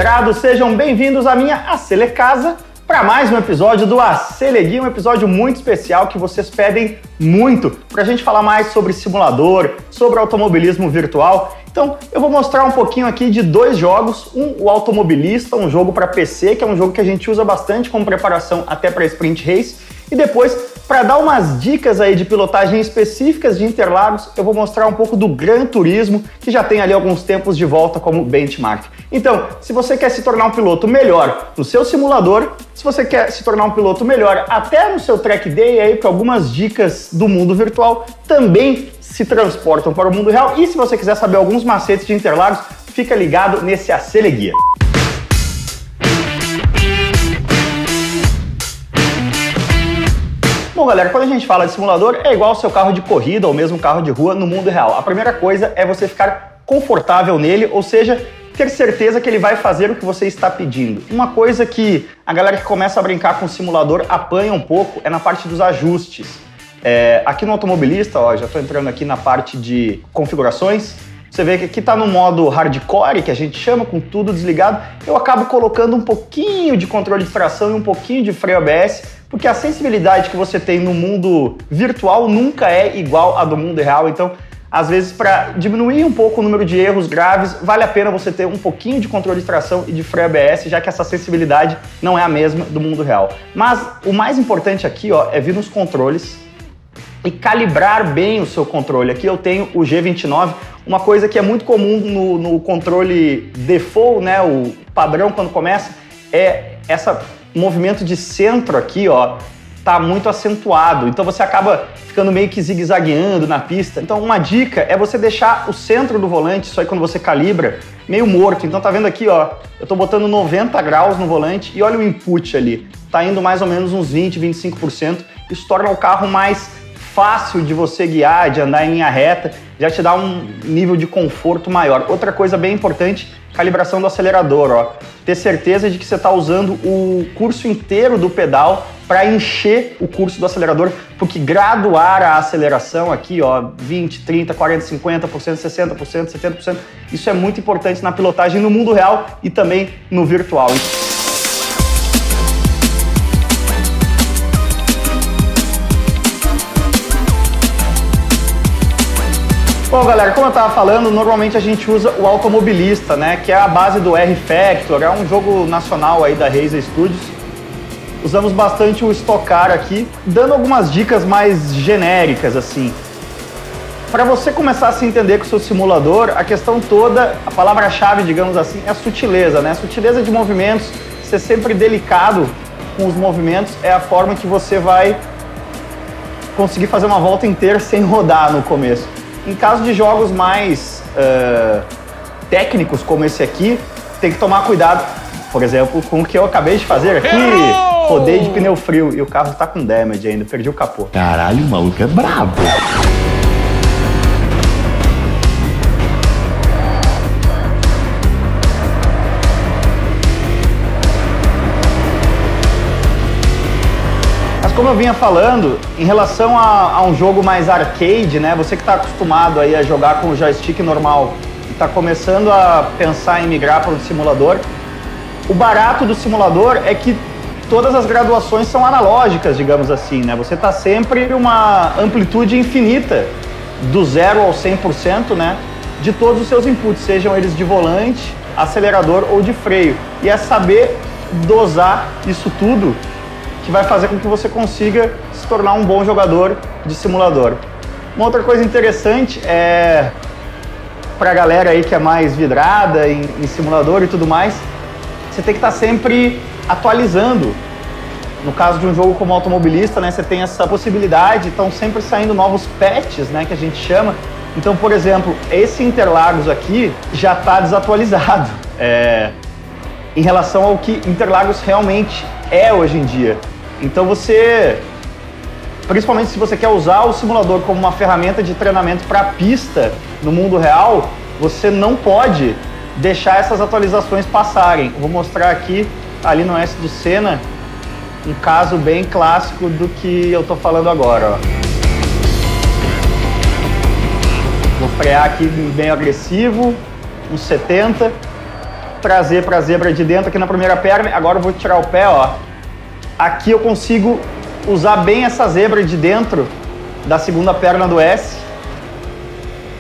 acelerados, sejam bem-vindos à minha Acelecasa para mais um episódio do Acelegui, um episódio muito especial que vocês pedem muito para a gente falar mais sobre simulador, sobre automobilismo virtual. Então eu vou mostrar um pouquinho aqui de dois jogos, o Automobilista, um jogo para PC, que é um jogo que a gente usa bastante como preparação até para Sprint Race, e depois, para dar umas dicas aí de pilotagem específicas de Interlagos, eu vou mostrar um pouco do Gran Turismo, que já tem ali alguns tempos de volta como benchmark. Então, se você quer se tornar um piloto melhor no seu simulador, se você quer se tornar um piloto melhor até no seu track day, aí para algumas dicas do mundo virtual, também se transportam para o mundo real. E se você quiser saber alguns macetes de Interlagos, fica ligado nesse Acelegui. Bom, galera, quando a gente fala de simulador, é igual ao seu carro de corrida ou mesmo carro de rua no mundo real. A primeira coisa é você ficar confortável nele, ou seja, ter certeza que ele vai fazer o que você está pedindo. Uma coisa que a galera que começa a brincar com o simulador apanha um pouco é na parte dos ajustes. Aqui no Automobilista, ó, já estou entrando aqui na parte de configurações. Você vê que aqui está no modo hardcore, que a gente chama, com tudo desligado. Eu acabo colocando um pouquinho de controle de tração e um pouquinho de freio ABS, porque a sensibilidade que você tem no mundo virtual nunca é igual à do mundo real. Então, às vezes, para diminuir um pouco o número de erros graves, vale a pena você ter um pouquinho de controle de tração e de freio ABS, já que essa sensibilidade não é a mesma do mundo real. Mas o mais importante aqui, ó, é vir nos controles e calibrar bem o seu controle. Aqui eu tenho o G29, uma coisa que é muito comum no controle default, né, o padrão quando começa, é essa movimento de centro aqui, ó, tá muito acentuado, então você acaba ficando meio que zigue-zagueando na pista. Então uma dica é você deixar o centro do volante, isso aí quando você calibra, meio morto. Então tá vendo aqui, ó, eu tô botando 90 graus no volante e olha o input ali, tá indo mais ou menos uns 20, 25%, isso torna o carro mais fácil de você guiar, de andar em linha reta, já te dá um nível de conforto maior. Outra coisa bem importante, calibração do acelerador, ó. Ter certeza de que você está usando o curso inteiro do pedal para encher o curso do acelerador, porque graduar a aceleração aqui, ó, 20, 30, 40, 50%, 60%, 70%, isso é muito importante na pilotagem no mundo real e também no virtual. Bom, galera, como eu estava falando, normalmente a gente usa o Automobilista, né, que é a base do R-Factor, é um jogo nacional aí da Razer Studios. Usamos bastante o Stock Car aqui, dando algumas dicas mais genéricas, assim. Para você começar a se entender com o seu simulador, a questão toda, a palavra-chave, digamos assim, é a sutileza, né? A sutileza de movimentos, ser sempre delicado com os movimentos, é a forma que você vai conseguir fazer uma volta inteira sem rodar no começo. Em caso de jogos mais técnicos como esse aqui, tem que tomar cuidado, por exemplo, com o que eu acabei de fazer aqui. Rodei de pneu frio e o carro tá com damage ainda, perdi o capô. Caralho, o maluco é brabo. Como eu vinha falando, em relação a um jogo mais arcade, né? Você que está acostumado aí a jogar com o joystick normal e está começando a pensar em migrar para o simulador, o barato do simulador é que todas as graduações são analógicas, digamos assim, né? Você está sempre uma amplitude infinita, do 0 ao 100%, né? De todos os seus inputs, sejam eles de volante, acelerador ou de freio. E é saber dosar isso tudo que vai fazer com que você consiga se tornar um bom jogador de simulador. Uma outra coisa interessante é, para a galera aí que é mais vidrada em simulador e tudo mais, você tem que estar sempre atualizando. No caso de um jogo como Automobilista, né, você tem essa possibilidade, estão sempre saindo novos patches, né, que a gente chama. Então, por exemplo, esse Interlagos aqui já está desatualizado em relação ao que Interlagos realmente é hoje em dia. Então você, principalmente se você quer usar o simulador como uma ferramenta de treinamento para a pista no mundo real, você não pode deixar essas atualizações passarem. Eu vou mostrar aqui, ali no S do Senna, um caso bem clássico do que eu tô falando agora, ó. Vou frear aqui bem agressivo, uns 70. trazer para a zebra de dentro aqui na primeira perna. Agora eu vou tirar o pé, ó. Aqui eu consigo usar bem essa zebra de dentro da segunda perna do S.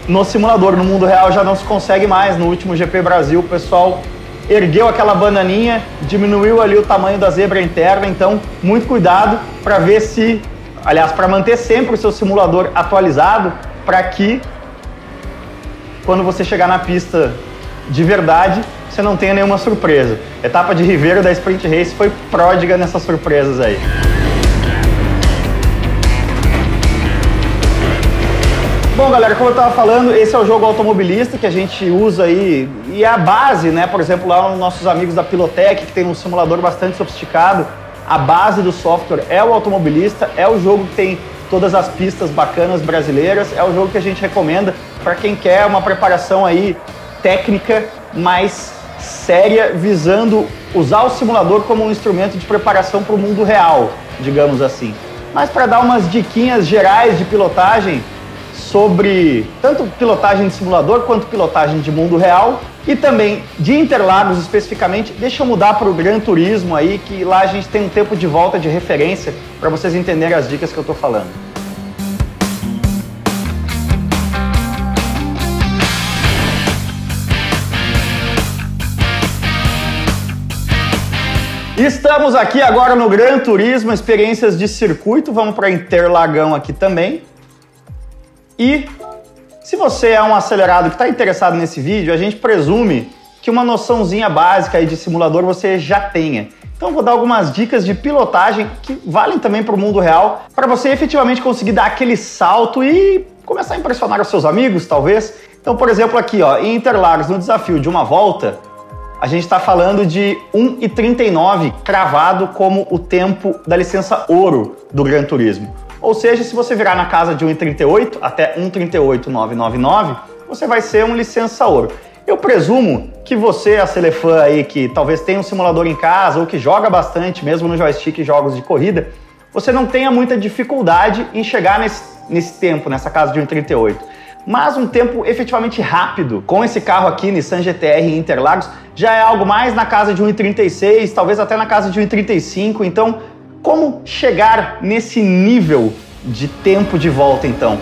No simulador, no mundo real já não se consegue mais. No último GP Brasil, o pessoal ergueu aquela bananinha, diminuiu ali o tamanho da zebra interna, então muito cuidado para ver se, aliás, para manter sempre o seu simulador atualizado, para que quando você chegar na pista de verdade, você não tenha nenhuma surpresa. A etapa de Ribeiro da Sprint Race foi pródiga nessas surpresas aí. Bom, galera, como eu estava falando, esse é o jogo automobilista que a gente usa aí, e é a base, né? Por exemplo, lá os nossos amigos da Pilotec, que tem um simulador bastante sofisticado, a base do software é o automobilista, é o jogo que tem todas as pistas bacanas brasileiras, é o jogo que a gente recomenda para quem quer uma preparação aí técnica mais séria, visando usar o simulador como um instrumento de preparação para o mundo real, digamos assim. Mas para dar umas diquinhas gerais de pilotagem, sobre tanto pilotagem de simulador quanto pilotagem de mundo real e também de Interlagos especificamente, deixa eu mudar para o Gran Turismo aí, que lá a gente tem um tempo de volta de referência para vocês entenderem as dicas que eu estou falando. Estamos aqui agora no Gran Turismo, experiências de circuito, vamos para Interlagão aqui também. E se você é um acelerado que está interessado nesse vídeo, a gente presume que uma noçãozinha básica aí de simulador você já tenha. Então eu vou dar algumas dicas de pilotagem que valem também para o mundo real, para você efetivamente conseguir dar aquele salto e começar a impressionar os seus amigos, talvez. Então, por exemplo, aqui ó, em Interlagos, no desafio de uma volta, a gente está falando de 1:39 cravado como o tempo da licença ouro do Gran Turismo. Ou seja, se você virar na casa de 1:38 até 1:38.999, você vai ser um licença ouro. Eu presumo que você, a Celefã aí, que talvez tenha um simulador em casa ou que joga bastante, mesmo no joystick jogos de corrida, você não tenha muita dificuldade em chegar nesse tempo, nessa casa de 1:38. Mas um tempo efetivamente rápido, com esse carro aqui, Nissan GT-R Interlagos, já é algo mais na casa de 1:36, talvez até na casa de 1:35, então como chegar nesse nível de tempo de volta, então?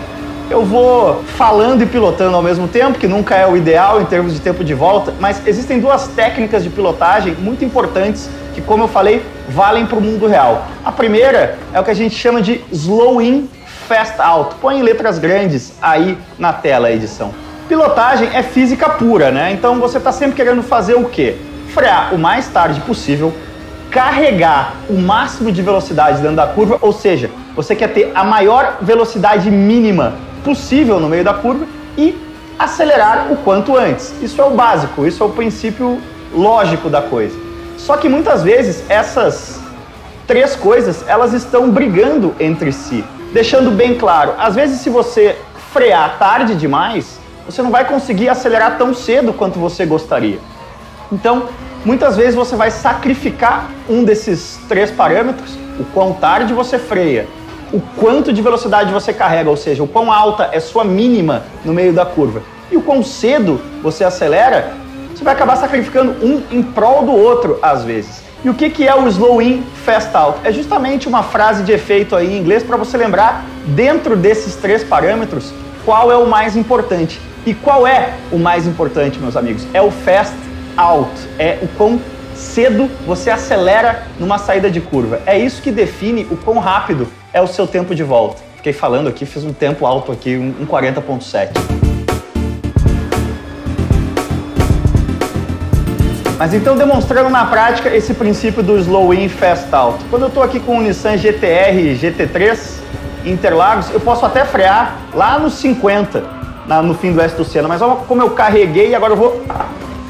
Eu vou falando e pilotando ao mesmo tempo, que nunca é o ideal em termos de tempo de volta, mas existem duas técnicas de pilotagem muito importantes que, como eu falei, valem para o mundo real. A primeira é o que a gente chama de slow in, fast out. Põe em letras grandes aí na tela a edição. Pilotagem é física pura, né? Então você está sempre querendo fazer o quê? Frear o mais tarde possível, carregar o máximo de velocidade dentro da curva, ou seja, você quer ter a maior velocidade mínima possível no meio da curva e acelerar o quanto antes. Isso é o básico, isso é o princípio lógico da coisa. Só que muitas vezes essas três coisas, elas estão brigando entre si, deixando bem claro, às vezes se você frear tarde demais, você não vai conseguir acelerar tão cedo quanto você gostaria. Então, muitas vezes você vai sacrificar um desses três parâmetros, o quão tarde você freia, o quanto de velocidade você carrega, ou seja, o quão alta é sua mínima no meio da curva, e o quão cedo você acelera, você vai acabar sacrificando um em prol do outro, às vezes. E o que é o slow in, fast out? É justamente uma frase de efeito aí em inglês para você lembrar, dentro desses três parâmetros, qual é o mais importante. E qual é o mais importante, meus amigos? É o fast out, é o quão cedo você acelera numa saída de curva. É isso que define o quão rápido é o seu tempo de volta. Fiquei falando aqui, fiz um tempo alto aqui, um 40.7. Mas então, demonstrando na prática esse princípio do slow in, fast out. Quando eu estou aqui com o Nissan GT-R GT3 Interlagos, eu posso até frear lá nos 50, no fim do S do Senna, mas olha como eu carreguei, agora eu vou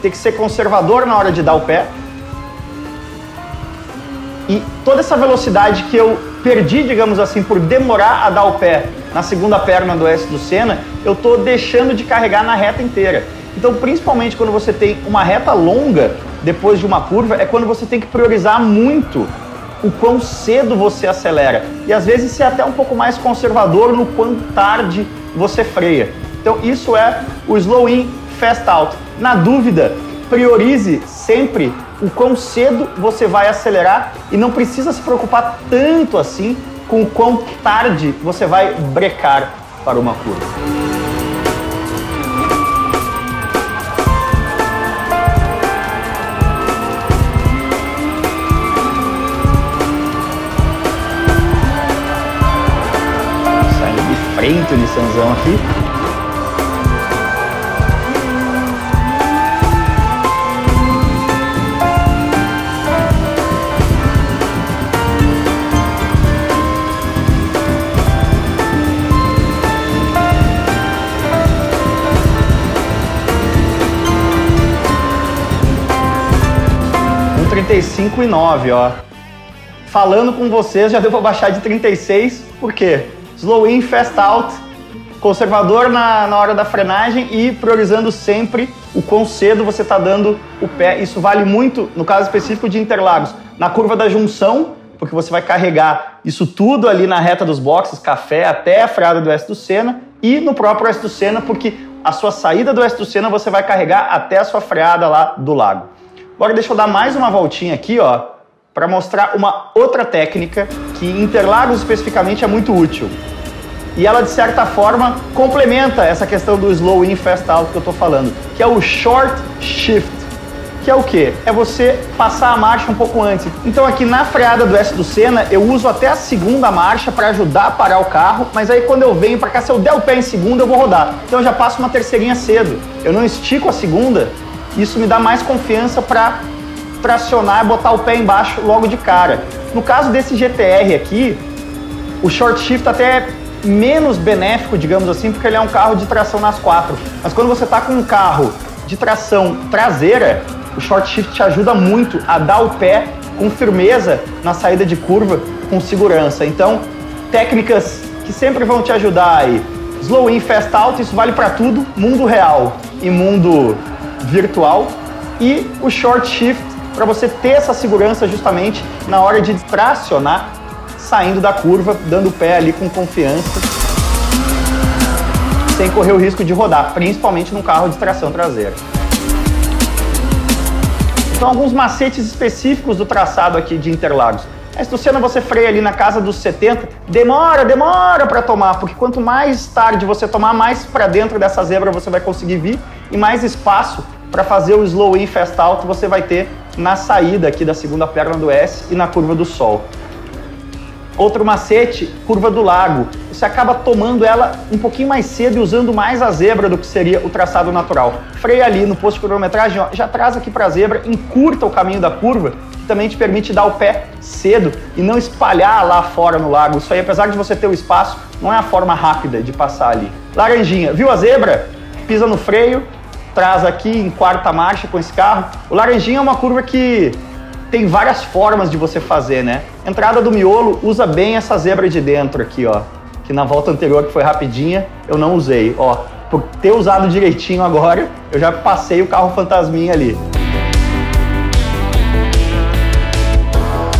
ter que ser conservador na hora de dar o pé. E toda essa velocidade que eu perdi, digamos assim, por demorar a dar o pé na segunda perna do S do Senna, eu estou deixando de carregar na reta inteira. Então, principalmente quando você tem uma reta longa depois de uma curva, é quando você tem que priorizar muito o quão cedo você acelera. E às vezes ser até um pouco mais conservador no quão tarde você freia. Então, isso é o slow in, fast out. Na dúvida, priorize sempre o quão cedo você vai acelerar e não precisa se preocupar tanto assim com o quão tarde você vai brecar para uma curva. Saindo de frente o Nissanzão aqui. Um 35,9, ó. Falando com vocês, já deu para baixar de 36, por quê? Slow in, fast out, conservador na hora da frenagem e priorizando sempre o quão cedo você está dando o pé. Isso vale muito no caso específico de Interlagos, na curva da junção, porque você vai carregar isso tudo ali na reta dos boxes, café, até a freada do Oeste do Sena, e no próprio Oeste do Sena, porque a sua saída do Oeste do Sena você vai carregar até a sua freada lá do lago. Agora deixa eu dar mais uma voltinha aqui, ó, para mostrar uma outra técnica que em Interlagos especificamente é muito útil. E ela, de certa forma, complementa essa questão do slow in, fast out que eu tô falando, que é o short shift. Que é o quê? É você passar a marcha um pouco antes. Então aqui na freada do Oeste do Sena, eu uso até a segunda marcha para ajudar a parar o carro, mas aí quando eu venho para cá, se eu der o pé em segunda, eu vou rodar. Então eu já passo uma terceirinha cedo. Eu não estico a segunda. Isso me dá mais confiança para tracionar e botar o pé embaixo logo de cara. No caso desse GTR aqui, o short shift até é menos benéfico, digamos assim, porque ele é um carro de tração nas quatro. Mas quando você está com um carro de tração traseira, o short shift te ajuda muito a dar o pé com firmeza na saída de curva, com segurança. Então, técnicas que sempre vão te ajudar aí. Slow in, fast out, isso vale para tudo, mundo real e mundo virtual, e o short shift para você ter essa segurança justamente na hora de tracionar, saindo da curva, dando o pé ali com confiança, sem correr o risco de rodar, principalmente num carro de tração traseira. Então, alguns macetes específicos do traçado aqui de Interlagos. Oeste do Sena você freia ali na casa dos 70, demora para tomar, porque quanto mais tarde você tomar, mais para dentro dessa zebra você vai conseguir vir e mais espaço para fazer o slow in, fast out você vai ter na saída aqui da segunda perna do S e na curva do Sol. Outro macete, curva do lago. Você acaba tomando ela um pouquinho mais cedo e usando mais a zebra do que seria o traçado natural. Freia ali no posto de cronometragem, ó, já traz aqui para a zebra, encurta o caminho da curva, que também te permite dar o pé cedo e não espalhar lá fora no lago. Isso aí, apesar de você ter o espaço, não é a forma rápida de passar ali. Laranjinha, viu a zebra? Pisa no freio, traz aqui em quarta marcha com esse carro. O laranjinha é uma curva que tem várias formas de você fazer, né? Entrada do miolo, usa bem essa zebra de dentro aqui, ó. Que na volta anterior, que foi rapidinha, eu não usei. Ó, por ter usado direitinho agora, eu já passei o carro fantasminha ali.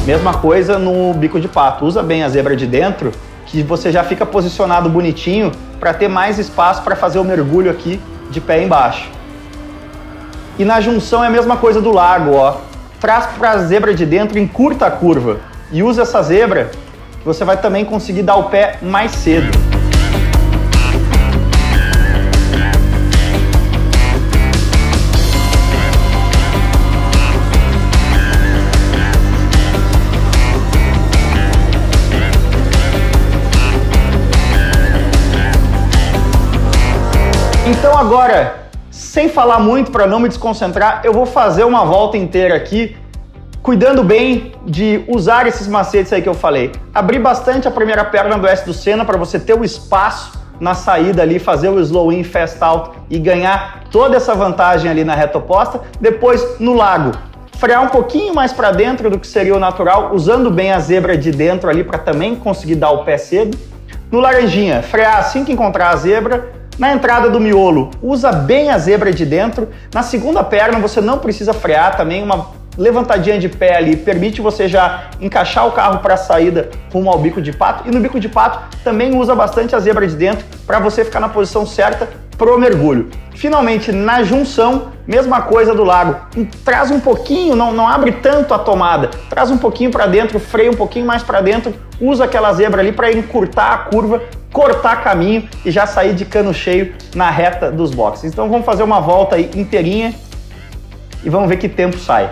Mesma coisa no bico de pato. Usa bem a zebra de dentro, que você já fica posicionado bonitinho para ter mais espaço para fazer o mergulho aqui de pé embaixo. E na junção é a mesma coisa do lago, ó. Traz para a zebra de dentro, encurta a curva e usa essa zebra, que você vai também conseguir dar o pé mais cedo. Então agora, sem falar muito para não me desconcentrar, eu vou fazer uma volta inteira aqui, cuidando bem de usar esses macetes aí que eu falei. Abrir bastante a primeira perna do Oeste do Sena para você ter o espaço na saída ali, fazer o slow in, fast out e ganhar toda essa vantagem ali na reta oposta. Depois, no lago, frear um pouquinho mais para dentro do que seria o natural, usando bem a zebra de dentro ali para também conseguir dar o pé cedo. No laranjinha, frear assim que encontrar a zebra. Na entrada do miolo, usa bem a zebra de dentro. Na segunda perna, você não precisa frear também, uma levantadinha de pé ali permite você já encaixar o carro para a saída rumo ao bico de pato. E no bico de pato também usa bastante a zebra de dentro para você ficar na posição certa pro mergulho. Finalmente, na junção, mesma coisa do lago. Traz um pouquinho, não abre tanto a tomada, traz um pouquinho para dentro, freia um pouquinho mais para dentro, usa aquela zebra ali para encurtar a curva, cortar caminho e já sair de cano cheio na reta dos boxes. Então vamos fazer uma volta aí inteirinha e vamos ver que tempo sai.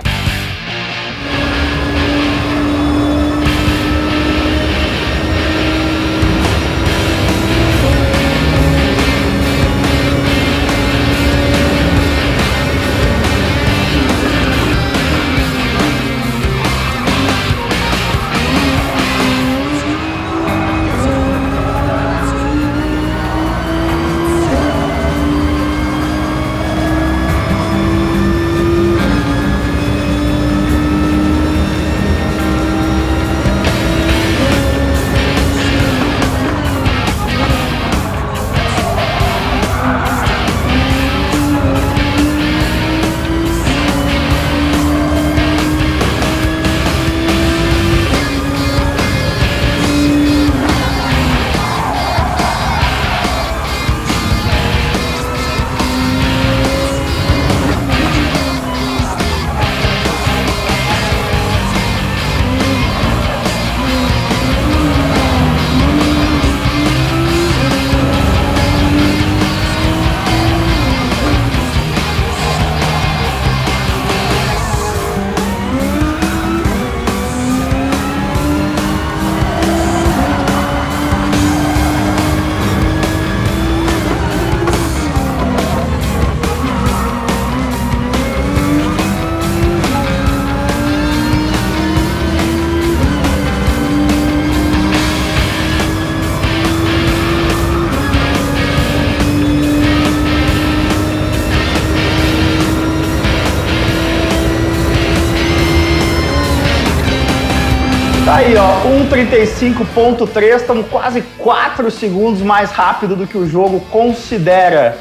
Tá aí, ó, 1:35.3, estamos quase 4 segundos mais rápido do que o jogo considera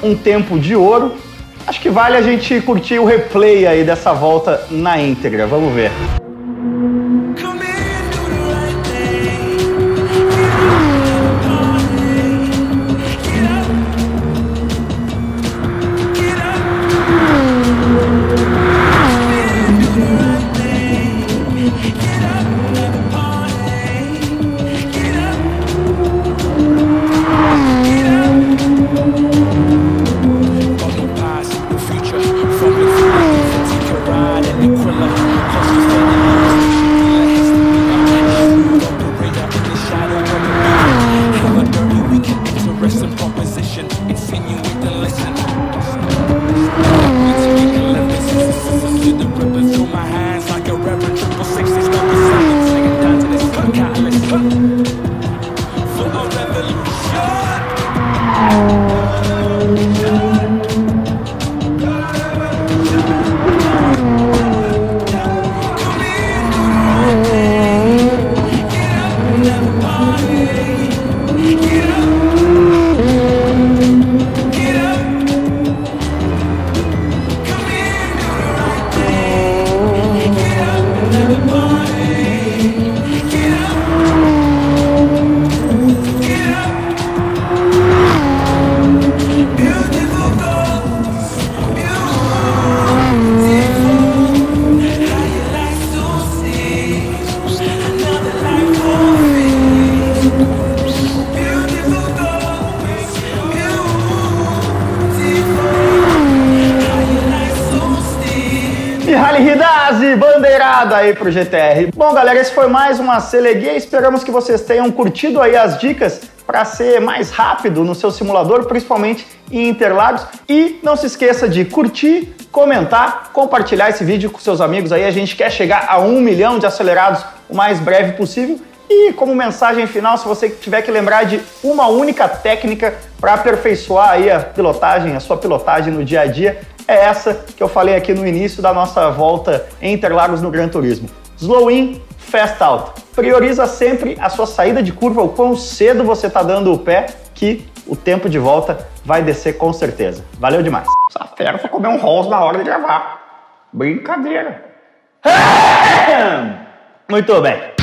um tempo de ouro. Acho que vale a gente curtir o replay aí dessa volta na íntegra, vamos ver. Bandeirada aí pro GTR. Bom, galera, esse foi mais uma Seleguia. Esperamos que vocês tenham curtido aí as dicas para ser mais rápido no seu simulador, principalmente em Interlagos. E não se esqueça de curtir, comentar, compartilhar esse vídeo com seus amigos aí. A gente quer chegar a 1 milhão de acelerados o mais breve possível. E como mensagem final, se você tiver que lembrar de uma única técnica para aperfeiçoar aí a pilotagem, a sua pilotagem no dia a dia, é essa que eu falei aqui no início da nossa volta em Interlagos no Gran Turismo. Slow in, fast out. Prioriza sempre a sua saída de curva, o quão cedo você está dando o pé, que o tempo de volta vai descer com certeza. Valeu demais. Essa fera foi comer um rolls na hora de gravar. Brincadeira. Muito bem.